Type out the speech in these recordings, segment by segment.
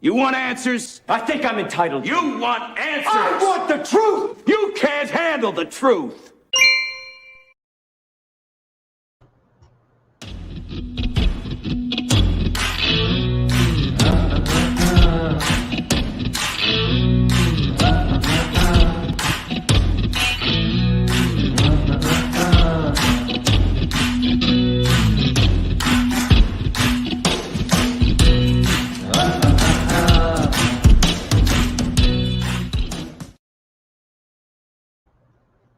You want answers? I think I'm entitled. You want answers? I want the truth! You can't handle the truth!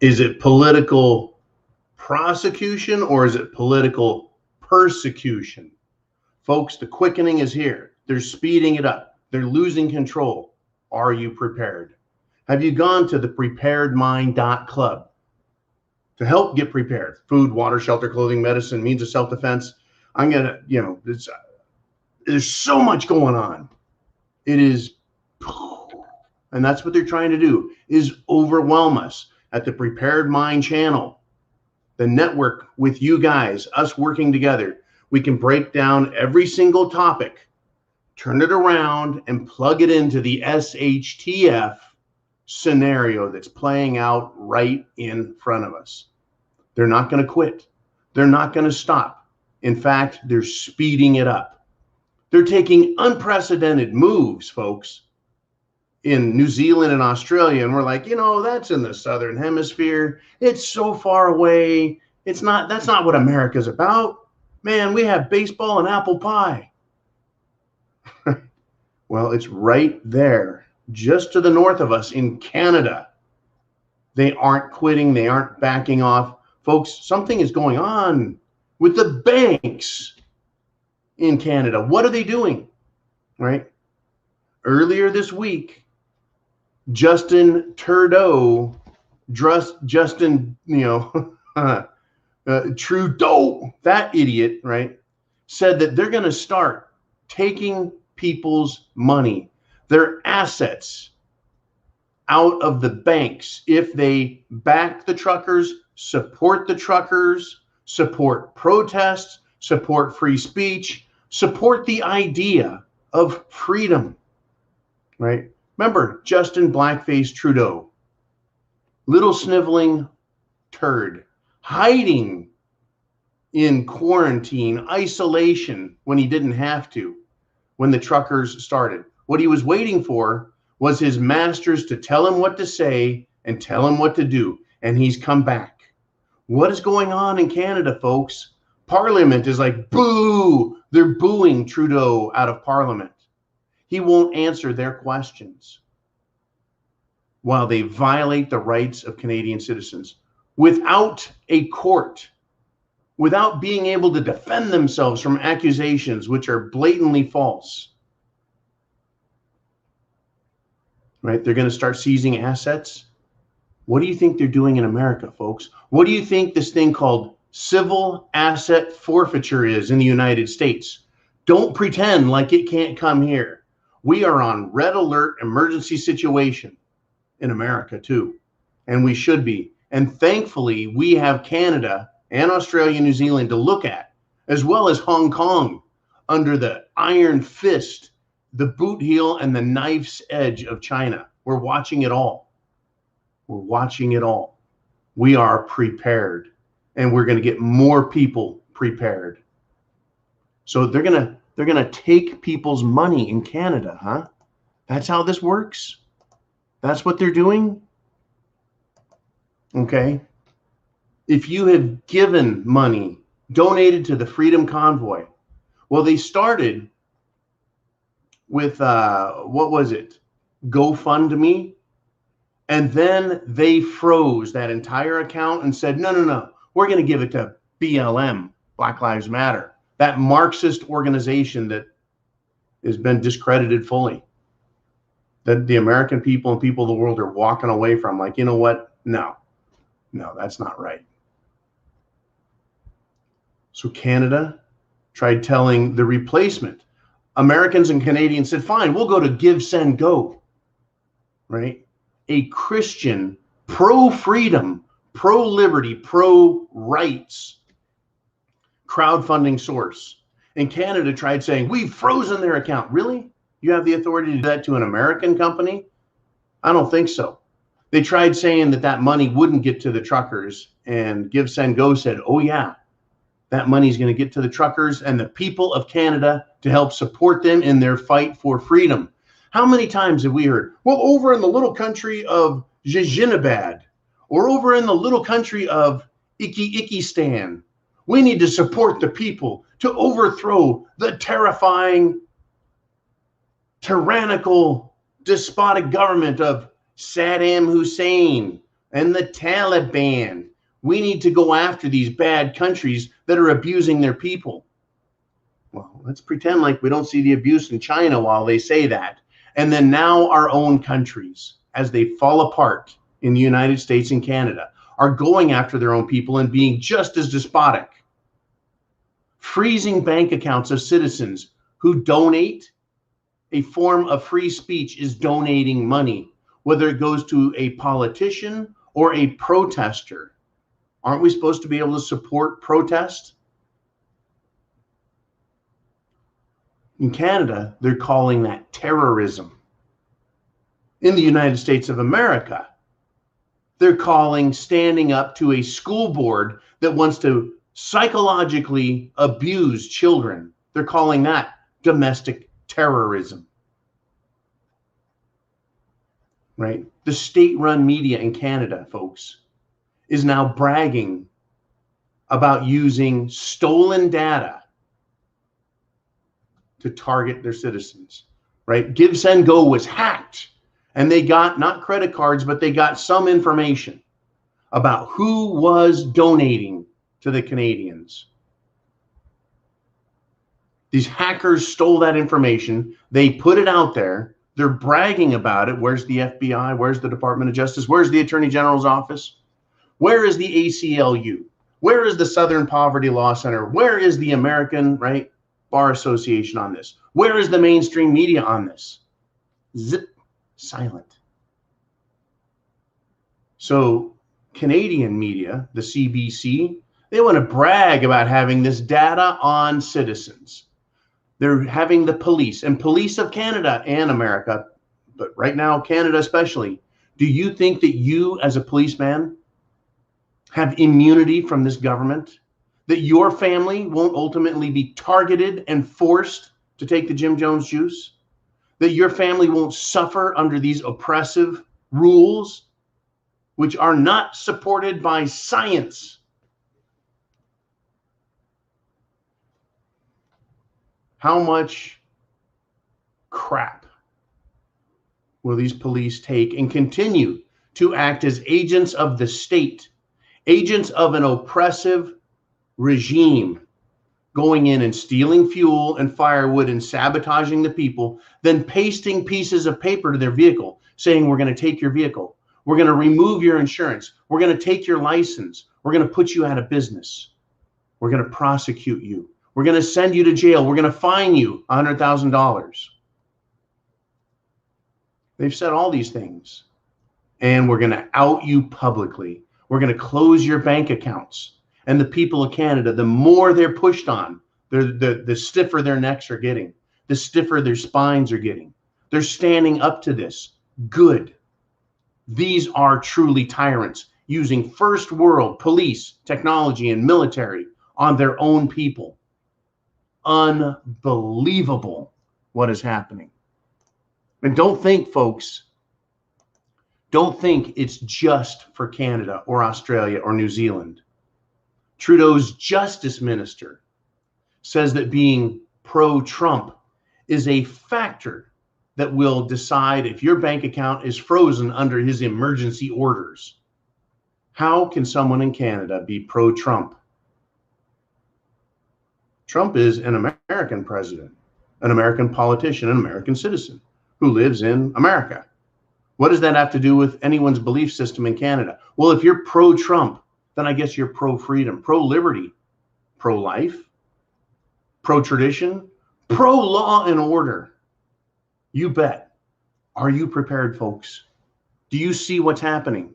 Is it political prosecution or is it political persecution? Folks, the quickening is here. They're speeding it up. They're losing control. Are you prepared? Have you gone to thepreparedmind.club to help get prepared? Food, water, shelter, clothing, medicine, means of self-defense. I'm going to, there's so much going on. It is, and that's what they're trying to do, is overwhelm us. At the Prepared Mind channel, the network with you guys, us working together, we can break down every single topic, turn it around, and plug it into the SHTF scenario that's playing out right in front of us. They're not going to quit. They're not going to stop. In fact, they're speeding it up. They're taking unprecedented moves, folks, in New Zealand and Australia, and we're like, that's in the southern hemisphere. It's so far away. That's not what America's about. Man, we have baseball and apple pie. Well, it's right there, just to the north of us in Canada. They aren't quitting. They aren't backing off. Folks, something is going on with the banks in Canada. What are they doing? Right? Earlier this week, Justin Trudeau, that idiot, right, said that they're going to start taking people's money, their assets, out of the banks if they back the truckers, support the truckers, support protests, support free speech, support the idea of freedom, right? Remember, Justin Blackface Trudeau, little sniveling turd, hiding in quarantine, isolation when he didn't have to, when the truckers started. What he was waiting for was his masters to tell him what to say and tell him what to do, and he's come back. What is going on in Canada, folks? Parliament is like, boo! They're booing Trudeau out of Parliament. He won't answer their questions while they violate the rights of Canadian citizens without a court, without being able to defend themselves from accusations which are blatantly false. Right? They're going to start seizing assets. What do you think they're doing in America, folks? What do you think this thing called civil asset forfeiture is in the United States? Don't pretend like it can't come here. We are on red alert emergency situation in America too, and we should be. And thankfully, we have Canada and Australia, New Zealand to look at, as well as Hong Kong, under the iron fist, the boot heel, and the knife's edge of China. We're watching it all. We're watching it all. We are prepared, and we're going to get more people prepared. So they're going to take people's money in Canada, huh? That's how this works? That's what they're doing? Okay. If you have given money, donated to the Freedom Convoy, well, they started with, what was it? GoFundMe. And then they froze that entire account and said, no, we're going to give it to BLM, Black Lives Matter, that Marxist organization that has been discredited fully, that the American people and people of the world are walking away from. Like, you know what? No, that's not right. So Canada tried telling the replacement. Americans and Canadians said, fine, we'll go to Give, Send, Go, right? A Christian, pro-freedom, pro-liberty, pro-rights crowdfunding source. And Canada tried saying, we've frozen their account. Really? You have the authority to do that to an American company? I don't think so. They tried saying that that money wouldn't get to the truckers, and Give, Send, Go said, oh yeah, that money is going to get to the truckers and the people of Canada to help support them in their fight for freedom. How many times have we heard, well, over in the little country of Jijinabad, or over in the little country of Ikistan, we need to support the people to overthrow the terrifying, tyrannical, despotic government of Saddam Hussein and the Taliban. We need to go after these bad countries that are abusing their people. Well, let's pretend like we don't see the abuse in China while they say that. And then now our own countries, as they fall apart in the United States and Canada, are going after their own people and being just as despotic. Freezing bank accounts of citizens who donate. A form of free speech is donating money, whether it goes to a politician or a protester. Aren't we supposed to be able to support protest? In Canada, they're calling that terrorism. In the United States of America, they're calling standing up to a school board that wants to psychologically abuse children. They're calling that domestic terrorism. Right? The state-run media in Canada, folks, is now bragging about using stolen data to target their citizens. Right? Give, Send, Go was hacked, and they got not credit cards, but they got some information about who was donating to the Canadians. These hackers stole that information. They put it out there. They're bragging about it. Where's the FBI? Where's the Department of Justice? Where's the Attorney General's office? Where is the ACLU? Where is the Southern Poverty Law Center? Where is the American, right, Bar Association on this? Where is the mainstream media on this? Zip, silent. So Canadian media, the CBC, they want to brag about having this data on citizens. They're having the police and police of Canada and America, but right now, Canada especially. Do you think that you as a policeman have immunity from this government? That your family won't ultimately be targeted and forced to take the Jim Jones juice? That your family won't suffer under these oppressive rules, which are not supported by science? How much crap will these police take and continue to act as agents of the state, agents of an oppressive regime, going in and stealing fuel and firewood and sabotaging the people, then pasting pieces of paper to their vehicle saying, we're going to take your vehicle. We're going to remove your insurance. We're going to take your license. We're going to put you out of business. We're going to prosecute you. We're going to send you to jail. We're going to fine you $100,000. They've said all these things. And we're going to out you publicly. We're going to close your bank accounts. And the people of Canada, the more they're pushed on, the stiffer their necks are getting. The stiffer their spines are getting. They're standing up to this. Good. These are truly tyrants using first world police, technology, and military on their own people. Unbelievable what is happening. And don't think, folks, don't think it's just for Canada or Australia or New Zealand. Trudeau's justice minister says that being pro-Trump is a factor that will decide if your bank account is frozen under his emergency orders. How can someone in Canada be pro-Trump? Trump is an American president, an American politician, an American citizen who lives in America. What does that have to do with anyone's belief system in Canada? Well, if you're pro-Trump, then I guess you're pro-freedom, pro-liberty, pro-life, pro-tradition, pro-law and order. You bet. Are you prepared, folks? Do you see what's happening?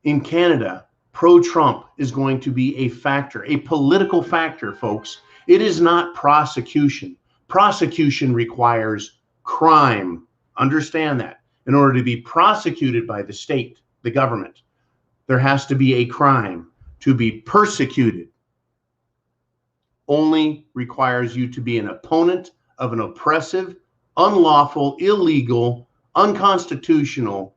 In Canada, pro-Trump is going to be a factor, a political factor, folks. It is not prosecution. Prosecution requires crime. Understand that. In order to be prosecuted by the state, the government, there has to be a crime. To be persecuted only requires you to be an opponent of an oppressive, unlawful, illegal, unconstitutional,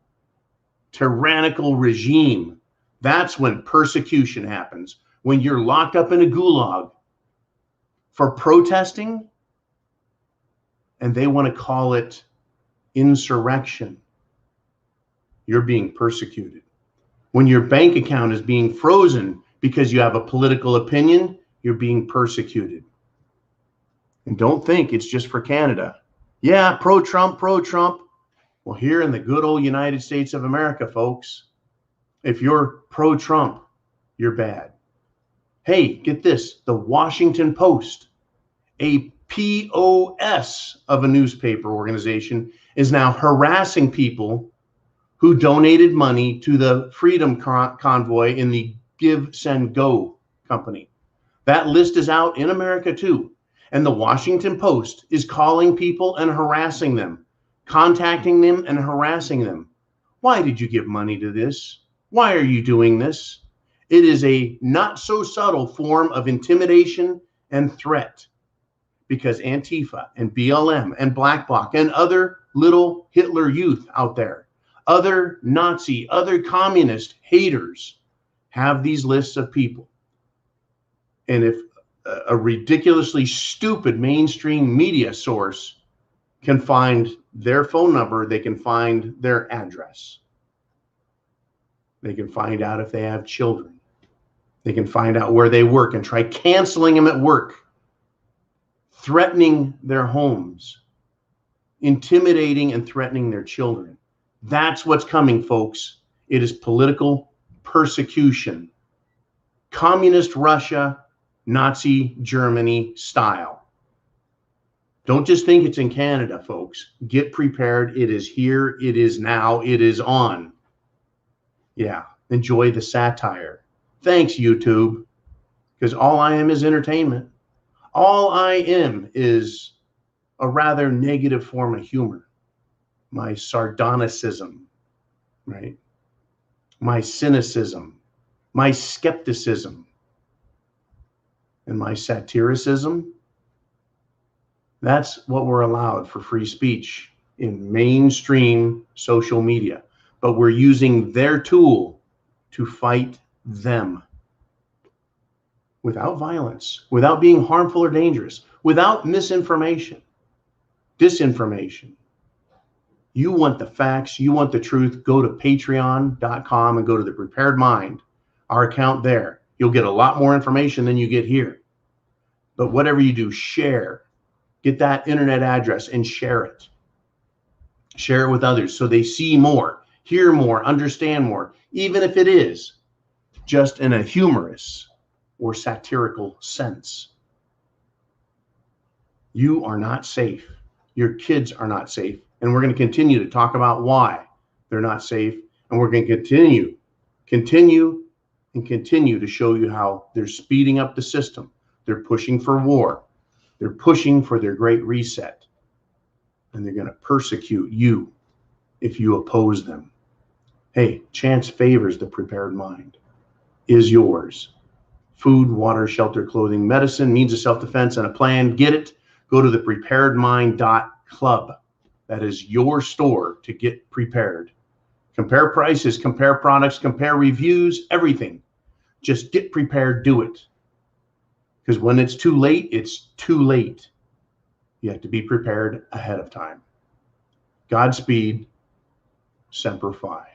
tyrannical regime. That's when persecution happens. When you're locked up in a gulag for protesting, and they want to call it insurrection, you're being persecuted. When your bank account is being frozen because you have a political opinion, you're being persecuted. And don't think it's just for Canada. Yeah, pro-Trump, pro-Trump. Well, here in the good old United States of America, folks, if you're pro-Trump, you're bad. Hey, get this. The Washington Post, a POS of a newspaper organization, is now harassing people who donated money to the Freedom Convoy in the Give, Send, Go company. That list is out in America too. And the Washington Post is calling people and harassing them, contacting them and harassing them. Why did you give money to this? Why are you doing this? It is a not so subtle form of intimidation and threat, because Antifa and BLM and Black Bloc and other little Hitler youth out there, other Nazi, other communist haters have these lists of people. And if a ridiculously stupid mainstream media source can find their phone number, they can find their address. They can find out if they have children. They can find out where they work and try canceling them at work, threatening their homes, intimidating and threatening their children. That's what's coming, folks. It is political persecution. Communist Russia, Nazi Germany style. Don't just think it's in Canada, folks. Get prepared. It is here. It is now. It is on. Yeah, enjoy the satire. Thanks, YouTube, because all I am is entertainment. All I am is a rather negative form of humor. My sardonicism, right? My cynicism, my skepticism, and my satiricism. That's what we're allowed for free speech in mainstream social media. But we're using their tool to fight them without violence, without being harmful or dangerous, without misinformation, disinformation. You want the facts, you want the truth, go to patreon.com and go to The Prepared Mind, our account there. You'll get a lot more information than you get here. But whatever you do, share. Get that internet address and share it. Share it with others so they see more, hear more, understand more, even if it is just in a humorous or satirical sense. You are not safe. Your kids are not safe. And we're going to continue to talk about why they're not safe. And we're going to continue to show you how they're speeding up the system. They're pushing for war. They're pushing for their great reset. And they're going to persecute you if you oppose them. Hey, chance favors the prepared mind. Is yours. Food, water, shelter, clothing, medicine, means of self-defense, and a plan. Get it. Go to thepreparedmind.club. That is your store to get prepared. Compare prices, compare products, compare reviews, everything. Just get prepared, do it. Because when it's too late, it's too late. You have to be prepared ahead of time. Godspeed. Semper Fi.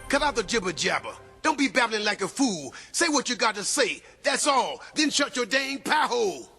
Cut out the jibber jabber. Don't be babbling like a fool. Say what you got to say. That's all. Then shut your dang pie hole.